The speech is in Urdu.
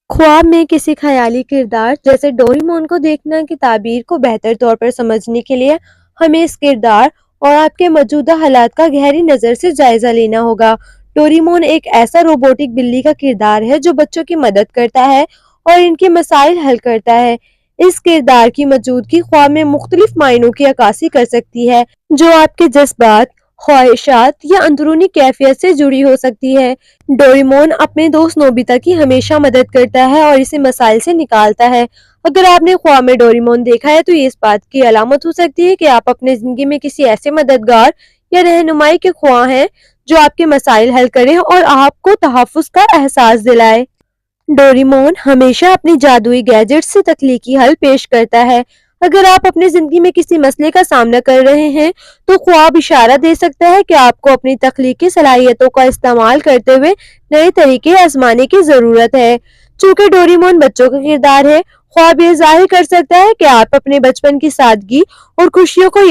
خواب میں کسی خیالی کردار جیسے ڈوریمون کو دیکھنا کی تعبیر کو بہتر طور پر سمجھنے کے لیے ہمیں اس کردار اور آپ کے موجودہ حالات کا گہری نظر سے جائزہ لینا ہوگا۔ ڈوریمون ایک ایسا روبوٹک بلی کا کردار ہے جو بچوں کی مدد کرتا ہے اور ان کے مسائل حل کرتا ہے۔ اس کردار کی موجودگی خواب میں مختلف معنوں کی عکاسی کر سکتی ہے جو آپ کے جذبات، خواہشات یا اندرونی کیفیت سے جڑی ہو سکتی ہے۔ ڈوریمون اپنے دوست نوبیتا کی ہمیشہ مدد کرتا ہے اور اسے مسائل سے نکالتا ہے۔ اگر آپ نے خواب میں ڈوریمون دیکھا ہے تو یہ اس بات کی علامت ہو سکتی ہے کہ آپ اپنے زندگی میں کسی ایسے مددگار یا رہنمائی کے خواہاں ہیں جو آپ کے مسائل حل کرے اور آپ کو تحفظ کا احساس دلائے۔ ڈوریمون ہمیشہ اپنی جادوئی گیجٹ سے تخلیقی حل پیش کرتا ہے۔ اگر آپ اپنی زندگی میں کسی مسئلے کا سامنا کر رہے ہیں تو خواب اشارہ دے سکتا ہے کہ آپ کو اپنی تخلیقی صلاحیتوں کا استعمال کرتے ہوئے نئے طریقے آزمانے کی ضرورت ہے۔ چونکہ ڈوریمون بچوں کا کردار ہے، خواب یہ ظاہر کر سکتا ہے کہ آپ اپنے بچپن کی سادگی اور خوشیوں کو